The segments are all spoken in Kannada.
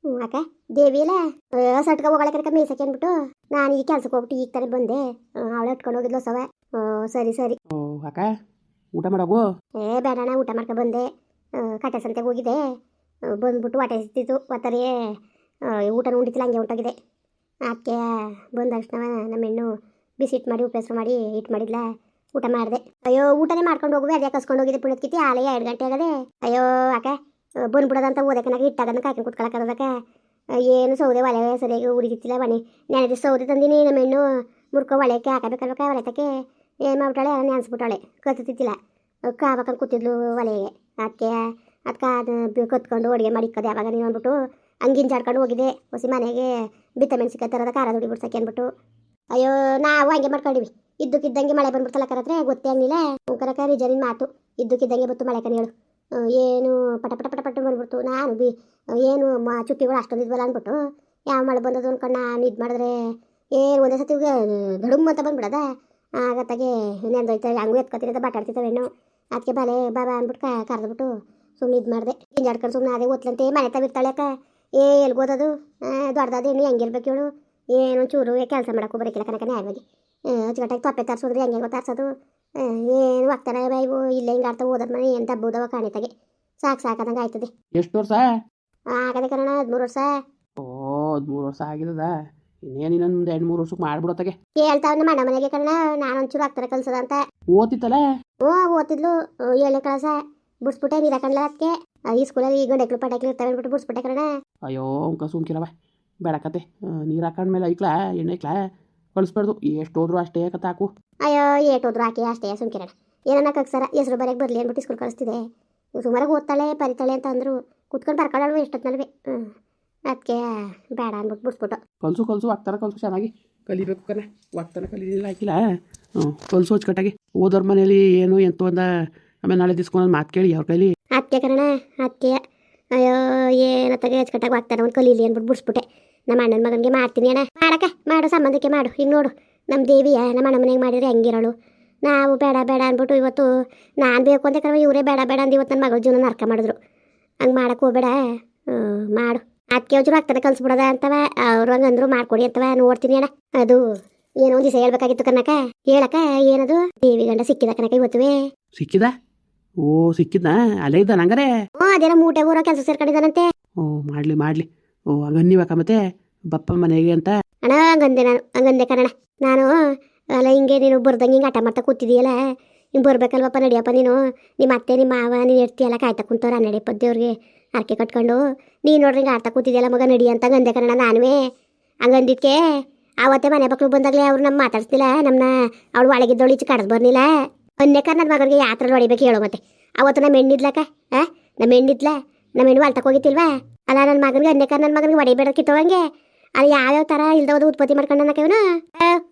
ಅಕ್ಕ ದೇವಿ ಅಲ್ಲ ಸಟ್ಕ ಹೋಗಳಕ್ಕೆ ಮೇಯ್ಸಕ್ಕೆ ಅಂದ್ಬಿಟ್ಟು ನಾನು ಈ ಕೆಲ್ಸಕ್ಕೆ ಹೋಗ್ಬಿಟ್ಟು ಈಗ ತಾನೇ ಬಂದೆ. ಅವಳೆ ಇಟ್ಕೊಂಡು ಹೋಗಿದ್ಲು ಸವ. ಸರಿ ಸರಿ. ಓ ಅಕ್ಕ ಊಟ ಮಾಡೋಗು. ಬೇಡಣ್ಣ, ಊಟ ಮಾಡ್ಕೊ ಬಂದೆ. ಕಟ್ಟೆ ಸಂತೆಗೆ ಹೋಗಿದ್ದೆ. ಬಂದ್ಬಿಟ್ಟು ಹೊಟ್ಟೆ ಸಿಕ್ತಿತ್ತು ಒತ್ತರಿ. ಊಟನೂ ಉಂಡಿತಿಲ್ಲ, ಹಂಗೆ ಹೊಂಟೋಗಿದೆ. ಅದಕ್ಕೆ ಬಂದ ತಕ್ಷಣ ನಮ್ಮ ಹೆಣ್ಣು ಬಿಸಿ ಇಟ್ಟು ಮಾಡಿ ಉಪ್ಪೆಸರು ಮಾಡಿ ಇಟ್ಟು ಮಾಡಿದ್ಲ. ಊಟ ಮಾಡಿದೆ. ಅಯ್ಯೋ ಊಟನೇ ಮಾಡ್ಕೊಂಡು ಹೋಗುವೆ, ಅದೇ ಕಸ್ಕೊಂಡು ಹೋಗಿದ್ದೆ ಪುಣ್ಯತ್ಕಿತಿ. ಆಲೇ 2 ಗಂಟೆ ಆಗದೆ. ಅಯ್ಯೋ ಅಕ್ಕ ಬಂದ್ಬಿಡೋದಂತ ಓದಕ್ಕೆ ಇಟ್ಟಾಗನ್ನ ಕಾಯ್ಕೊಂಡು ಕುತ್ಕೊಳಕ್ಕದಕ್ಕೆ ಏನು ಸೌದೆ ಒಲೆ ಸರಿಯಾಗಿ ಉರಿತಿಲ್ಲ. ಬನ್ನಿ ನೆನೆದಿ ಸೌದೆ ತಂದಿನಿ. ನಮ್ಮ ಹೆಣ್ಣು ಮುರ್ಕೊ ಒಲೆಕ್ಕೆ ಹಾಕಬೇಕಲ್ವಕ್ಕ. ಒಲೆ ತಕ್ಕೆ ಏನು ಮಾಡ್ಬಿಟ್ಟಾಳೆ, ನೆನೆಸ್ಬಿಟ್ಟಾಳೆ. ಕತ್ತಿತ್ತಿಲ್ಲ, ಕಾವಕ್ಕಂಗೆ ಕೂತಿದ್ಲು ಒಲೆಗೆ. ಅದಕ್ಕೆ ಅದಕ್ಕೆ ಕತ್ಕೊಂಡು ಅಡುಗೆ ಮಾಡಿಕ್ಕದೆ ಯಾವಾಗ ನೀನು ಅಂದ್ಬಿಟ್ಟು ಹಂಗಿನ ಜಾಡ್ಕೊಂಡು ಹೋಗಿದ್ದೆ. ಹೊಸಿ ಮನೆಗೆ ಬಿತ್ತ ಮೆಣಸಿಕಾಯಿ ಥರದ ಖಾರ ದುಡಿ ಬಿಡ್ಸಕ್ಕೆ ಅಂದ್ಬಿಟ್ಟು. ಅಯ್ಯೋ ನಾವು ಹಂಗೆ ಮಾಡ್ಕೊಂಡಿವಿ. ಇದ್ದಕ್ಕಿದ್ದಂಗೆ ಮಳೆ ಬಂದ್ಬಿಡ್ತಲ್ಲ ಕರತ್ರೆ ಗೊತ್ತೇ ಆಗಲಿಲ್ಲ. ಕರಕ ನಿಜನಿನ ಮಾತು. ಇದ್ದಕ್ಕಿದ್ದಂಗೆ ಬತ್ತು ಮಳೆ ಕನಿ ಹೇಳು. ಏನು ಪಟ ಪಟ ಪಟ ಪಟ ಬಂದ್ಬಿಡ್ತು. ನಾನು ಏನು ಚುಕ್ಕಿಗಳು ಅಷ್ಟೊಂದು ಇದ್ವಲ್ಲ ಅಂದ್ಬಿಟ್ಟು ಯಾವ ಮಳೆ ಬಂದದು ಅಂದ್ಕೊಂಡು ನಾನು ಇದು ಮಾಡಿದ್ರೆ ಏನು ಒಂದೇ ಸತಿ ಗಡುಮ್ ಅಂತ ಬಂದ್ಬಿಡದ. ಆಗತ್ತಾಗೆ ನೆಂದೋಯ್ತಾರೆ. ಹಂಗೂ ಎತ್ಕೊತೀನಿ ಅಂತ ಬಾಟಾಡ್ತಿದ್ದಾವೆ ಹೆಣ್ಣು. ಅದಕ್ಕೆ ಬಾಲೆ ಬಾಬಾ ಅಂದ್ಬಿಟ್ಟು ಕರೆದ್ಬಿಟ್ಟು ಸುಮ್ಮನೆ ಇದು ಮಾಡಿದೆ. ಹಿಂಜಾಡ್ಕೊಂಡು ಸುಮ್ಮನೆ ಅದೇ ಓದ್ಲಂತೆ ಮನೆ ತಾವಿರ್ತಾಳೆ ಅಕ್ಕ. ಎಲ್ಗೋದದು ದೊಡ್ಡದಾದ ಹೆಣ್ಣು ಹೆಂಗಿರ್ಬೇಕು ಹೇಳು. ಏನು ಚೂರು ಕೆಲಸ ಮಾಡೋಕ್ಕೂ ಬರೀಕಿಲ್ಲ ಕನಕ ನ್ಯಾಯವಾಗಿ. ಅಚ್ಚುಕಟ್ಟಾಗಿ ತೊಪ್ಪೆ ತರಿಸೋದ್ರೆ ಹೆಂಗೆ ತರಿಸೋದು. ಏನು ಆಗ್ತಾನೆ ಇವು ಇಲ್ಲೇ ಹಿಂಗೆ ಆಡ್ತಾ ಓದೋದು ಮನೆ ಏನು ದಬ್ಬುದವ ಕಾಣಿತಾಗೆ ಸಾಕಾದಂಗೆ ಆಯ್ತದೆ. ಎಷ್ಟು ವರ್ಷ ಆಗದೆ ಕಣ? 13 ವರ್ಷ. ಓ 13 ವರ್ಷ ಆಗಿದ. ಇನ್ನೇನು ಇನ್ನೊಂದು 2-3 ವರ್ಷಕ್ಕೆ ಮಾಡ್ಬಿಡತ್ತಾಗೆ. ಕೇಳ್ತಾವ್ ನಮ್ಮ ಅಣ್ಣ ಮನೆಗೆ ಕಣ. ನಾನು ಒಂಚೂರು ಆಗ್ತಾರೆ ಕಲ್ಸದ ಅಂತ. ಓದ್ತಿತ್ತಲ್ಲ? ಓದ್ತಿದ್ಲು. 7ನೇ ಕ್ಲಾಸ ಬಿಡ್ಸ್ಬಿಟ್ಟೆ. ನೀರು ಹಾಕೊಂಡ್ಲ ಅದಕ್ಕೆ ಈ ಸ್ಕೂಲಲ್ಲಿ ಈ ಗಂಡೆಕ್ಳು ಪಟಾಕ್ಲು ಇರ್ತಾವೆ ಅಂದ್ಬಿಟ್ಟು ಬಿಡ್ಸ್ಬಿಟ್ಟೆ ಕಣ. ಅಯ್ಯೋ ಅಂಕ ಸುಮ್ಕಿರವ ಬೇಡಕತ್ತೆ. ನೀರು ಹಾಕೊಂಡ್ಮೇಲೆ ಐಕ್ಲಾ ಎಣ್ಣೆಕ್ಲಾ ಕಳಿಸ್ಬಾರ್ದು. ಎಷ್ಟು ಹೋದ್ರು ಅಷ್ಟೇ ಕತ್ತೆ ಹಾಕು. ಅಯ್ಯೋ ಏಟೋದ್ರು ಹಾಕಿ ಅಷ್ಟೇ ಸುಮ್ಕಿರಣ. ಏನನ್ನ ಕಕ್ಸರ ಹೆಸರು ಬರೆಯಕ್ಕೆ ಬರಲಿ ಅಂದ್ಬಿಟ್ಟು ಸ್ಕೂಲ್ ಕಳಿಸ್ತಿದೆ. ಸುಮಾರಾಗಿ ಓದ್ತಾಳೆ ಪರಿತಾಳೆ ಅಂತ ಅಂದರು. ಕುತ್ಕೊಂಡು ಬರ್ಕೊಳ್ಳೋಳು ಎಷ್ಟೊತ್ತಿನಲ್ವೇ. ಅದಕ್ಕೆ ಬೇಡ ಅಂದ್ಬಿಟ್ಟು ಬಿಡ್ಸ್ಬಿಟ್ಟು. ಕಲಿಸು ಆಗ್ತಾರ ಕಲಿಸು ಚೆನ್ನಾಗಿ ಕಲಿಬೇಕು ಕಣ. ಆಗ್ತಾನೆ ಕಲೀಲಿಲ್ಲ ಹಾಕಿಲ್ಲ. ಕಲಿಸು ಅಚ್ಚುಕಟ್ಟಾಗಿ. ಓದೋರ್ ಮನೇಲಿ ಏನು ಎಂತ ಒಂದ ಆಮೇಲೆ ನಾಳೆ ದಿಸ್ಕೊಂಡು ಮಾತು ಕೇಳಿ ಅವ್ರ ಕೈಲಿ. ಅದಕ್ಕೆ ಕಣ ಅದಕ್ಕೆ ಅಯ್ಯೋ ಏನತ್ತಾಗೆ ಅಚ್ಚುಕಟ್ಟಾಗಿ ಆಗ್ತಾನೆ ಒಂದು ಕಲೀಲಿ ಅಂದ್ಬಿಟ್ಟು ಬಿಡ್ಸ್ಬಿಟ್ಟೆ. ನಮ್ಮ ಅಣ್ಣನ ಮಗನಿಗೆ ಮಾಡ್ತೀನಿ ಅಣ್ಣ. ಮಾಡಕ್ಕ ಮಾಡು, ಸಂಬಂಧಕ್ಕೆ ಮಾಡು. ಈಗ ನೋಡು ನಮ್ಮ ದೇವಿಯ ನಮ್ಮ ಅಣ್ಣ ಮನೆಗೆ ಮಾಡಿದ್ರೆ ಹೆಂಗಿರೋಳು. ನಾವು ಬೇಡ ಬೇಡ ಅಂದ್ಬಿಟ್ಟು ಇವತ್ತು ನಾನು ಬೇಕು ಅಂತ ಕರೆ ಇವರೇ ಬೇಡ ಬೇಡ ಅಂದು ಇವತ್ತು ನನ್ನ ಮಗಳ ಜೀವನ ನರ್ಕ ಮಾಡಿದ್ರು. ಹಂಗೆ ಮಾಡಕ್ಕೆ ಹೋಗ್ಬೇಡ, ಮಾಡು. ಅದಕ್ಕೆ ಒಂಚೂರು ಆಗ್ತಾನೆ ಕಲ್ಸ್ಬಿಡೋದ ಅಂತವ. ಅವ್ರು ಹಂಗಂದ್ರು ಮಾಡ್ಕೊಡಿ ಅಂತವ. ನೋಡ್ತೀನಿ ಅಣ್ಣ. ಅದು ಏನೋ ಒಂದು ದಿವಸ ಹೇಳ್ಬೇಕಾಗಿತ್ತು ಕನಕ. ಹೇಳಕ್ಕ ಏನದು ದೇವಿ ಗಂಡ ಸಿಕ್ಕಿದ ಕನಕ ಇವತ್ತುವೇ. ಸಿಕ್ಕಿದ? ಓ ಸಿಕ್ಕಿದ್ನ? ಅಲ್ಲೇ ಇದ್ದಾನ ಹಂಗಾರೆ? ಅದೇನೋ ಮೂಟೆ ಊರ ಕೆಲಸ ಸೇರ್ಕೊಂಡಿದ್ದಾನಂತೆ. ಓ ಮಾಡ್ಲಿ. ಓ ಹಂಗನ್ನಿವಾಕ ಮತ್ತೆ ಬಪ್ಪ ಮನೆಗೆ ಅಂತ. ಅಣ್ಣ ಹಂಗಂದೆ ಕಣ. ನಾನು ಅಲ್ಲ ಹಿಂಗೆ ನೀನು ಬರ್ದಂಗೆ ಹಿಂಗೆ ಆಟ ಮಾಡ್ತಾ ಕೂತಿದೀಯಲ್ಲ. ಹಿಂಗೆ ಬರ್ಬೇಕಲ್ವಪ್ಪ, ನಡಿಯಪ್ಪ ನೀನು. ನಿಮ್ಮ ಅತ್ತೆ ನಿಮ್ಮ ಮಾವ ನೀನು ಇರ್ತೀಯಲ್ಲ ಕಾಯ್ತಾ ಕುಂತವ್ರು 12 ದೇವ್ರಿಗೆ ಅರ್ಕೆ ಕಟ್ಕೊಂಡು. ನೀನು ನೋಡ್ರಿ ಹಿಂಗೆ ಆಡ್ತಾ ಕೂತಿದೆಯಲ್ಲ ಮಗ, ನಡಿ ಅಂತ ಗಂದೆ ಕಣ. ನಾನುವೇ ಹಂಗಂದಿದ್ಕೆ ಆವತ್ತೇ ಮನೆ ಮಕ್ಕಳು ಬಂದಾಗಲೇ ಅವ್ರು ನಮ್ಮ ಮಾತಾಡ್ಸ್ತಿಲ್ಲ. ನಮ್ಮನ್ನ ಅವಳು ಒಳಗಿದ್ದವಳು ಈಚೆ ಕಡ್ದು ಬರ್ಲಿಲ್ಲ. ಅನ್ನೇಕ ನನ್ನ ಮಗನಿಗೆ ಯಾತ್ರೆ ಹೊಡಿಬೇಕು ಹೇಳೋ ಮತ್ತೆ. ಅವತ್ತು ನಮ್ಮ ಹೆಣ್ಣಿದ್ಲಕ್ಕ. ನಮ್ಮ ಹೆಣ್ಣಿದ್ಲ, ನಮ್ಮ ಹೆಣ್ಣು ಹೊಲ್ತಕ್ಕೆ ಹೋಗಿತ್ತಿಲ್ವಾ? ಅಲ್ಲ ನನ್ನ ಮಗನಿಗೆ ಅನ್ನೇಕ ನನ್ನ ಮಗನಿಗೆ ಹೊಡಿಬೇಡಕ್ಕಿತ್ತವಂಗೆ. ಅಲ್ಲಿ ಯಾವ್ಯಾವ ಥರ ಇಲ್ದೋದು ಉತ್ಪತ್ತಿ ಮಾಡ್ಕೊಂಡನಕ ಇವನು.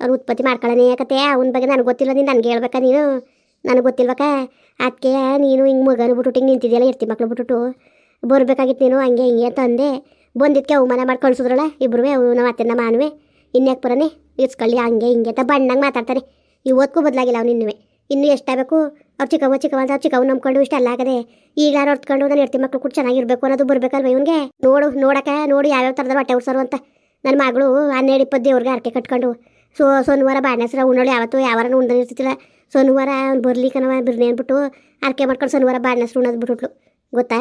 ಅವ್ರು ಉತ್ಪತ್ತಿ ಮಾಡ್ಕೊಳ್ಳೋಣ ಯಾಕತ್ತೆ ಅವನ ಬಗ್ಗೆ ನನಗೆ ಗೊತ್ತಿಲ್ಲ. ನೀನು ನನಗೆ ಹೇಳ್ಬೇಕಾ ನೀನು? ನನಗೆ ಗೊತ್ತಿಲ್ವಕ್ಕ. ಅದಕ್ಕೆ ನೀನು ಹಿಂಗೆ ಮಗನ ಬಿಟ್ಬಿಟ್ಟು ಹಿಂಗೆ ನಿಂತಿದ್ಯಲ್ಲ, ಇರ್ತಿ ಮಕ್ಳು ಬಿಟ್ಬಿಟ್ಟು ಬರ್ಬೇಕಾಗಿತ್ತು ನೀನು. ಹಂಗೆ ಹಿಂಗೆ ಅಂತ ಅಂದೆ. ಬಂದಿದ್ದಕ್ಕೆ ಅವಮಾನ ಮಾಡಿ ಕಳ್ಸಿದ್ರಲ್ಲ ಇಬ್ಬರು. ನಮ್ಮ ಅತ್ತೆ ನಮ್ಮ ಮಾನುವೆ ಇನ್ಯಾಕೆ ಬರೋನೆ ಇರ್ಸ್ಕೊಳ್ಳಿ ಹಂಗೆ ಹಿಂಗೆ ಅಂತ ಬಣ್ಣಂಗೆ ಮಾತಾಡ್ತಾರೆ. ಇವತ್ತಿಗೂ ಬದಲಾಗಿಲ್ಲ ಅವ್ನು ಇನ್ನೂ ಎಷ್ಟಾಗಬೇಕು. ಅವ್ರು ಚಿಕ್ಕವ ಅಂತ ಚಿಕ್ಕವ್ ನಂಬ್ಕೊಂಡು ಇಷ್ಟೆಲ್ಲ ಆಗದೆ. ಈಗ ಹೊರ್ತ್ಕೊಂಡು ನಾನು ಇರ್ತಿ ಮಕ್ಳು ಕೂಡ ಚೆನ್ನಾಗಿರ್ಬೇಕು ಅನ್ನೋದು ಬರ್ಬೇಕಲ್ವ ಇವನಿಗೆ. ನೋಡು ಯಾವ್ಯಾವ ಥರದ ಹೊಟ್ಟೆ ಉಡ್ಸೋರು ಅಂತ. ನನ್ನ ಮಗಳು 12-20 ದೇವ್ರಿಗೆ ಅರ್ಕೆ ಕಟ್ಕೊಂಡು ಸೋಮವಾರ ಬಾಣೆಸ್ರ ಉಣ್ಣೋಳು ಯಾವತ್ತು ಯಾವಾರ ಉಂಡಿರ್ತಿಲ್ಲ. ಸೋಮವಾರ ಅವ್ನು ಬರಲಿ ಕಣವ ಬಿರ್ನಿ ಅಂದ್ಬಿಟ್ಟು ಅರ್ಕೆ ಮಾಡ್ಕೊಂಡು ಸೋಮವಾರ ಬಾಣೆಸ್ರು ಉಣ್ಣೋದು ಬಿಟ್ಬಿಟ್ಲು ಗೊತ್ತಾ.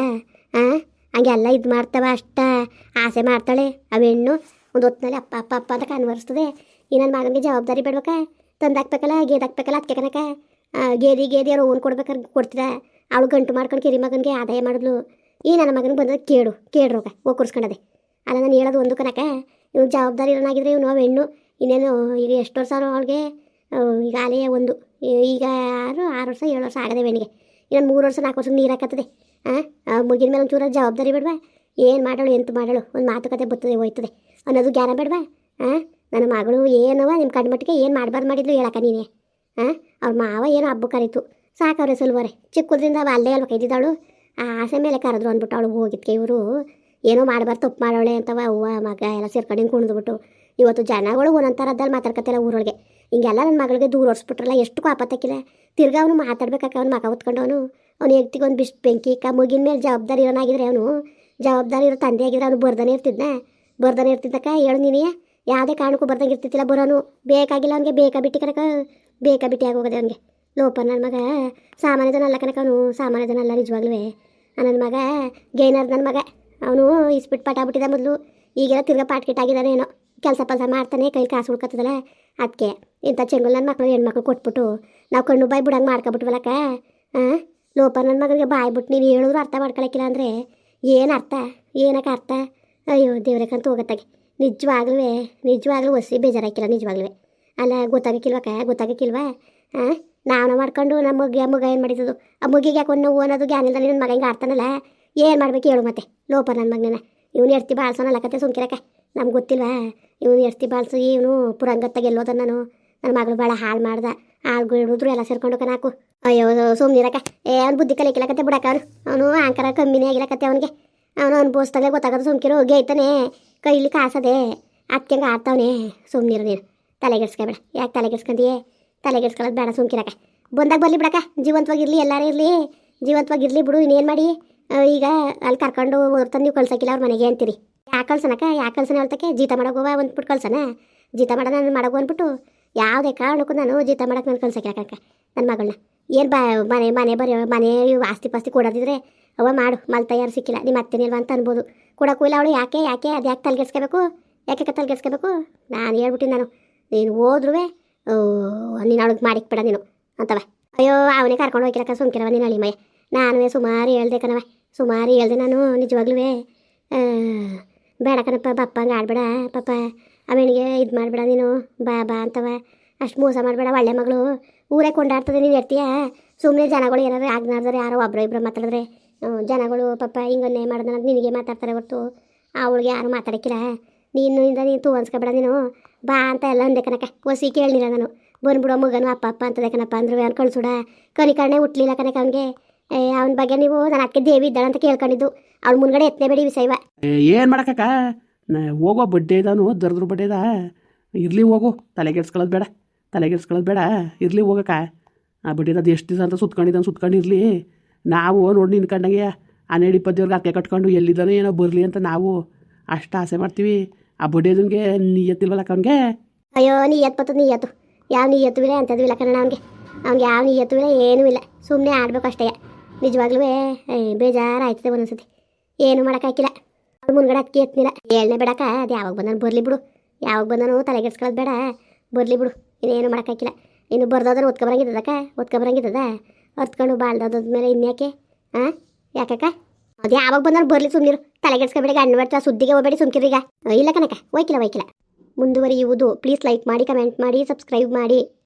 ಹಂಗೆಲ್ಲ ಇದು ಮಾಡ್ತಾವ. ಅಷ್ಟ ಆಸೆ ಮಾಡ್ತಾಳೆ ಅವೆಣ್ಣು. ಒಂದು ಹೊತ್ತಿನಲ್ಲಿ ಅಪ್ಪ ಅಪ್ಪ ಅಪ್ಪ ಅಂತ ಕನ್ವರ್ಸ್ತದೆ. ಈ ನನ್ನ ಮಗನಿಗೆ ಜವಾಬ್ದಾರಿ ಬೇಡಬೇಕ. ತಂದಾಕ್ಬೇಕಲ್ಲ, ಗೇದಾಕ್ಬೇಕಲ್ಲ. ಅದಕ್ಕೆ ಕನಕ ಗೇದಿ ಅವ್ರು ಓನ್ ಕೊಡ್ಬೇಕಾದ್ರೆ ಕೊಡ್ತಿದ್ದ. ಅವಳು ಗಂಟು ಮಾಡ್ಕೊಂಡು ಕಿರಿ ಮಗನಿಗೆ ಆದಾಯ ಮಾಡಿದ್ಲು. ಈ ನನ್ನ ಮಗನಿಗೆ ಬಂದದ ಕೇಳ್ರೋಗ ಒಕ್ಕರ್ಸ್ಕೊಂಡದೆ. ಅಲ್ಲ ನಾನು ಹೇಳೋದು ಒಂದು ಕನಕ, ಇವ್ನು ಜವಾಬ್ದಾರಿ ಇರೋನಾಗಿದ್ರೆ ಇವನು ಹೆಣ್ಣು ಇನ್ನೇನು ಈಗ ಎಷ್ಟು ವರ್ಷ ಅವಳಿಗೆ. ಈಗ ಅಲೇ ಒಂದು ಈಗ 6 ವರ್ಷ 7 ವರ್ಷ ಆಗದೆ ಹೆಣ್ಣಿಗೆ. ಇನ್ನೊಂದು 3 ವರ್ಷ 4 ವರ್ಷ ನೀರು ಹಾಕತ್ತದೆ. ಮುಗಿನ ಮೇಲೆ ಒಂಚೂರ ಜವಾಬ್ದಾರಿ ಬೇಡವಾ? ಏನು ಮಾಡೋಳು ಎಂತ ಮಾಡೋಳು ಒಂದು ಮಾತುಕತೆ ಬರ್ತದೆ ಹೋಯ್ತದೆ ಅನ್ನೋದು ಜ್ಞಾನ ಬೇಡವಾ? ನನ್ನ ಮಗಳು ಏನವ ನಿಮ್ಮ ಕಣ್ಮಟ್ಟಿಗೆ ಏನು ಮಾಡಬಾರ್ದು ಮಾಡಿದ್ಲು ಹೇಳಕ್ಕ ನೀನೇ. ಅವ್ರ ಮಾವ ಏನೋ ಹಬ್ಬ ಕರೀತು ಸಾಕವ್ರೆ ಸಲ್ವರೆ. ಚಿಕ್ಕದ್ರಿಂದ ಅಲ್ಲೇ ಅಲ್ವ ಕೈದಿದ್ದಾಳು. ಆ ಆಸೆ ಮೇಲೆ ಕರೆದ್ರು ಅಂದ್ಬಿಟ್ಟು ಅವಳು ಹೋಗಿದ್ಕೆ ಇವರು ಏನೋ ಮಾಡಬಾರ್ದು ತಪ್ಪು ಮಾಡೋಳೆ ಅಂತವ ಅವ್ವ ಮಗ ಎಲ್ಲ ಸೇರ್ಕೊಂಡು ಕುಣಿದ್ಬಿಟ್ಟು ಇವತ್ತು ಜನಗಳು ಒಂದೊಂಥರದ್ದಲ್ಲಿ ಮಾತಾಡ್ಕತ್ತಿಲ್ಲ ಊರೊಳಗೆ. ಹಿಂಗೆಲ್ಲ ನನ್ನ ಮಗಳಿಗೆ ದೂರ ಓಡಿಸ್ಬಿಟ್ರಲ್ಲ. ಎಷ್ಟು ಕಾಪತ್ತಕ್ಕಿಲ್ಲ. ತಿರ್ಗಾ ಅವನು ಮಾತಾಡ್ಬೇಕಾಕ ಅವ್ನು ಮಗ ಹೊತ್ಕೊಂಡು ಅವ್ನು ಎಗ್ತಿಗೆ ಒಂದು ಬಿಷ್ಟು ಬೆಂಕಿ ಮುಗಿನ ಮೇಲೆ ಜವಾಬ್ದಾರಿ ಇರೋನಾಗಿದ್ರೆ ಅವನು ಜವಾಬ್ದಾರಿ ಇರೋ ತಂದೆ ಆಗಿದ್ರೆ ಅವನು ಬರ್ದಾನೆ ಇರ್ತಿದ್ದಕ್ಕ ಹೇಳು ನೀನೇ ಯಾವುದೇ ಕಾರಣಕ್ಕೂ ಬರ್ದಂಗೆ ಇರ್ತಿತ್ತಿಲ್ಲ ಬರೋನು ಬೇಕಾಗಿಲ್ಲ ಅವನಿಗೆ ಬೇಕಾ ಬಿಟ್ಟು ಕನಕ ಬೇಕಾ ಬಿಟ್ಟು ಆಗೋಗದೆ ಅವನಿಗೆ ಲೋಪ ನನ್ನ ಮಗ ಸಾಮಾನ್ಯದನಲ್ಲ ಕನಕ ಅವನು ಸಾಮಾನ್ಯದನಲ್ಲ ನಿಜವಾಗ್ಲೂ ನನ್ನ ಮಗ ಗೈನರ್ ನನ್ನ ಮಗ ಅವನು ಇಸ್ಬಿಟ್ಟು ಪಟ ಬಿಟ್ಟಿದ್ದ ಮೊದಲು ಈಗೆಲ್ಲ ತಿರ್ಗಾ ಪಾಟ್ಕಿಟ್ಟಾಗಿದ್ದಾನೆ ಏನೋ ಕೆಲಸ ಮಾಡ್ತಾನೆ ಕೈ ಕಾಸು ಉಳ್ಕತ್ತದಲ್ಲ ಅದಕ್ಕೆ ಇಂಥ ಚೆಂಗುಲ್ ನನ್ನ ಮಕ್ಕಳು ಹೆಣ್ಮಕ್ಳು ಕೊಟ್ಬಿಟ್ಟು ನಾವು ಕಣ್ಣು ಬಾಯಿ ಬಿಡಂಗೆ ಮಾಡ್ಕೊಬಿಟ್ವಲ್ಲಕ್ಕ ಲೋಪ ನನ್ನ ಮಗನಿಗೆ ಬಾಯಿ ಬಿಟ್ಟು ನೀನು ಹೇಳಿದ್ರು ಅರ್ಥ ಮಾಡ್ಕೊಳಕ್ಕಿಲ್ಲ ಅಂದರೆ ಏನು ಅರ್ಥ ಏನಕ್ಕೆ ಅರ್ಥ ಅಯ್ಯೋ ದೇವ್ರಕ್ಕಂತ ಹೋಗತ್ತಾಗೆ ನಿಜವಾಗ್ಲೂ ಒಸಿ ಬೇಜಾರಾಕಿಲ್ಲ ನಿಜವಾಗ್ಲೂ ಅಲ್ಲ ಗೊತ್ತಾಗಕ್ಕಿಲ್ವಾ ನಾವು ಮಾಡ್ಕೊಂಡು ನಮ್ಮ ಮಗ ಏನು ಮಾಡಿದ್ದು ಆ ಮಗಿಗೆ ಯಾಕೆ ನೋವು ಅನ್ನೋದು ಜ್ಞಾನಿಲ್ದ ನನ್ನ ಮಗ ಹಿಂಗೆ ಆಡ್ತಾನಲ್ಲ ಏನು ಮಾಡ್ಬೇಕು ಹೇಳು ಮತ್ತೆ ಲೋಪ ನನ್ನ ಮಗನ ಇವನು ಎಡ್ತಿ ಬಾಳ್ಸೋನಲ್ಲ ಕತೆ ಸುಮ್ಕಿರಕ್ಕೆ ನಮ್ಗೆ ಗೊತ್ತಿಲ್ವಾ ಇವನು ಎಡ್ತಿ ಬಾಳ್ಸು ಇವನು ಪುರಂಗತ್ತಾಗ ಎಲ್ಲೋದ ನಾನು ನನ್ನ ಮಗಳು ಭಾಳ ಹಾಳು ಮಾಡ್ದ ಹಾಳು ಹಿಡಿದ್ರು ಎಲ್ಲ ಸೇರ್ಕೊಂಡು ಕನಾಕು ಅಯ್ಯೋ ಸುಮ್ಮನಿರಕ್ಕ ಅವ್ನು ಬುದ್ಧಿ ಕಲಿಕಿಲ್ಲಕತ್ತೆ ಬಿಡಕ್ಕ ಅವನು ಆಂಕರ ಕಮ್ಮಿನೇ ಆಗಿಲ್ಲಕತ್ತೆ ಅವನಿಗೆ ಅವನು ಅನ್ಬೋಸ್ದಾಗ ಗೊತ್ತಾಗೋದು ಸುಮ್ಕಿರು ಗೈತಾನೆ ಕೈಲಿ ಕಾಸದೆ ಅದಕ್ಕೆ ಹಂಗೆ ಆಡ್ತಾವನೆ ಸುಮ್ಮನಿರು ನೀನು ತಲೆಗೆಡ್ಸ್ಕೊಬೇಡ ಯಾಕೆ ತಲೆಗೆಡ್ಸ್ಕೊಳ್ಳೋದು ಬೇಡ ಸುಮ್ಕಿರಕ್ಕ ಬಂದಾಗ ಬರಲಿ ಬಿಡಕ್ಕ ಜೀವಂತವಾಗಿರಲಿ ಎಲ್ಲರೂ ಇರಲಿ ಜೀವಂತವಾಗಿರಲಿ ಬಿಡು ಇನ್ನೇನು ಮಾಡಿ ಈಗ ಅಲ್ಲಿ ಕರ್ಕೊಂಡು ಓದ್ತಾನೆ ನೀವು ಕಳ್ಸೋಕ್ಕಿಲ್ಲ ಅವ್ರ ಮನೆಗೆ ಅಂತೀರಿ ಯಾಕೆ ಕಳ್ಸನ ಹೇಳ್ತಕ್ಕೆ ಜೀತ ಮಾಡೋಗೋವ ಅಂದ್ಬಿಟ್ಟು ಕಳ್ಸನ ಜೀತ ಮಾಡೋಣ ನಾನು ಮಾಡೋಗು ಅಂದ್ಬಿಟ್ಟು ಯಾವುದೇ ಕಾರಣಕ್ಕೂ ನಾನು ಜೀತ ಮಾಡೋಕೆ ನಾನು ಕಳ್ಸೋಕ್ಕಿಲ್ಲ ಕನಕ ನನ್ನ ಮಗಳನ್ನ ಏನು ಮನೆ ಆಸ್ತಿ ಪಾಸ್ತಿ ಕೊಡೋದಿದ್ರೆ ಅವ ಮಾಡು ಮಲ್ತ ಯಾರು ಸಿಕ್ಕಿಲ್ಲ ನಿಮ್ಮ ಅತ್ತೇನಿಲ್ವ ಅಂತ ಅನ್ಬೋದು ಕೊಡೋಕ್ಕೂ ಇಲ್ಲ ಅವಳು ಯಾಕೆ ಅದು ಯಾಕೆ ತಲೆಗೆಡ್ಸ್ಕೋಬೇಕು ತಲೆಗೆಡ್ಸ್ಕೋಬೇಕು ನಾನು ಹೇಳ್ಬಿಟ್ಟಿನಿ ನಾನು ನೀನು ಹೋದ್ರೂ ನೀನು ಅವಳಿಗೆ ಮಾಡಿಕ್ಬೇಡ ನೀನು ಅಂತವ ಅಯ್ಯೋ ಅವನೇ ಕರ್ಕೊಂಡು ಹೋಗಿರಕ್ಕ ಸುಮ್ಕಿರವ ನೀನು ಅಳಿಮಯ್ಯ ನಾನು ಸುಮಾರು ಹೇಳ್ದೆ ನಾನು ನಿಜವಾಗ್ಲೂ ಬೇಡ ಕಣಪ್ಪ ಬಪ್ಪ ಹಂಗೆ ಆಡ್ಬೇಡ ಪಾಪ ಅವನಿಗೆ ಇದು ಮಾಡಬೇಡ ನೀನು ಬಾ ಅಂತವ ಅಷ್ಟು ಮೋಸ ಮಾಡಬೇಡ ಒಳ್ಳೆ ಮಗಳು ಊರೇ ಕೊಂಡಾಡ್ತದೆ ನೀನು ಇರ್ತೀಯ ಸುಮ್ಮನೆ ಜನಗಳು ಏನಾದ್ರು ಆಗ್ನಾರ್ದಾರೆ ಯಾರೋ ಒಬ್ಬರು ಮಾತಾಡಿದ್ರೆ ಜನಗಳು ಪಾಪ ಹಿಂಗನ್ನೇ ಮಾಡಿದ್ರೆ ನಿನಗೆ ಮಾತಾಡ್ತಾರೆ ಹೊರತು ಅವಳಿಗೆ ಯಾರು ಮಾತಾಡೋಕ್ಕಿಲ್ಲ ನೀನು ತೂ ಅನ್ಸ್ಕೊಬೇಡ ನೀನು ಬಾ ಅಂತ ಎಲ್ಲ ಅಂದೆ ಕನಕ ಒಸಿ ಕೇಳಿಲ್ಲ ನಾನು ಬಂದ್ಬಿಡೋ ಮಗನು ಅಪ್ಪ ಅಂತದೆ ಕಣಪ್ಪ ಅಂದ್ರು ಅವ್ನು ಕಳ್ಸುಡ ಕನಿಕರಣೆ ಹುಟ್ಲಿಲ್ಲ ಕನಕ ಅವನಿಗೆ ಅವನ ಬಗ್ಗೆ ನೀವು ನಾನು ಅದಕ್ಕೆ ದೇವಿ ಇದ್ದಾಳೆ ಅಂತ ಕೇಳ್ಕೊಂಡಿದ್ದು ಅವ್ಳು ಮುಂದ್ಗಡೆ ಎತ್ತನೆ ಬೇಡಿ ವಿಷಯವ ಏನು ಮಾಡಕ್ಕ ಹೋಗೋ ಬಡ್ಡೆ ಇದಾನು ದರ್ದ್ರ ಬಡ್ಡೆ ಇದ ಇರಲಿ ಹೋಗು ತಲೆಗೆಡ್ಸ್ಕೊಳ್ಳೋದು ಬೇಡ ಇರಲಿ ಹೋಗಕ್ಕ ಆ ಬಡ್ಡೆ ಅದು ಎಷ್ಟು ದಿವಸ ಅಂತ ಸುತ್ಕೊಂಡಿರ್ಲಿ ನಾವು ನೋಡಿ ನಿನ್ಕಂಡಂಗೆ ಹನ್ನೆರಡು 20 ದೇವ್ರಿಗೆ ಅಕ್ಕೆ ಕಟ್ಕೊಂಡು ಎಲ್ಲಿದ್ದಾನೋ ಏನೋ ಬರಲಿ ಅಂತ ನಾವು ಅಷ್ಟು ಆಸೆ ಮಾಡ್ತೀವಿ ಆ ಬಡ್ಡೆದಂಗೆ ನೀಯತ್ತಿಲ್ವಲ್ಲಕ್ಕ ಅವನಿಗೆ ಅಯ್ಯೋ ನೀಯತ್ತು ಯಾವ ನೀಯತ್ತು ಇಲ್ಲ ಅಂಥದ್ದು ಇಲ್ಲ ಕಣ ಅವ್ನಿಗೆ ಯಾವ ನೀಯತ್ತು ಇಲ್ಲ ಏನೂ ಇಲ್ಲ ಸುಮ್ಮನೆ ಆಡ್ಬೇಕು ಅಷ್ಟೇ ನಿಜವಾಗ್ಲೂ ಬೇಜಾರಾಯ್ತದೆ ಒಂದೊಂದ್ಸತಿ ಏನು ಮಾಡೋಕ್ಕಾಗಿಲ್ಲ ಅವ್ನು ಮುಂದ್ಗಡೆ ಅದಕ್ಕೆ ಎತ್ತನಿಲ್ಲ ಹೇಳ್ನೆ ಬೇಡಕ್ಕ ಅದು ಯಾವಾಗ ಬಂದಾನು ಬರಲಿ ಬಿಡು ಯಾವಾಗ ಬಂದಾನು ತಲೆಗೆಡ್ಸ್ಕೊಳ್ಳೋದು ಬೇಡ ಬರಲಿ ಬಿಡು ಇನ್ನೇನು ಮಾಡೋಕ್ಕಾಗಿಲ್ಲ ಇನ್ನು ಬರ್ದೋದನ್ನು ಒತ್ಕೊಬರಂಗಿದ್ದದ ಹೊರ್ತ್ಕೊಂಡು ಬಾಳ್ದೋದ್ಮೇಲೆ ಇನ್ಯಾಕೆ ಯಾಕಕ್ಕ ಅದು ಯಾವಾಗ ಬಂದಾನು ಬರಲಿ ಸುಮ್ಮನಿರು ತಲೆಗೆಡ್ಸ್ಕೊಬೇಡಿ ಗಂಡು ಬರ್ತಾ ಸುದ್ದಿಗೆ ಹೋಗ್ಬೇಡಿ ಸುಮ್ಕಿರೀಗ ಇಲ್ಲ ಕನಕ ಹೋಯ್ಕಿಲ್ಲ ಮುಂದುವರಿಯುವುದು ಪ್ಲೀಸ್ ಲೈಕ್ ಮಾಡಿ ಕಮೆಂಟ್ ಮಾಡಿ ಸಬ್ಸ್ಕ್ರೈಬ್ ಮಾಡಿ.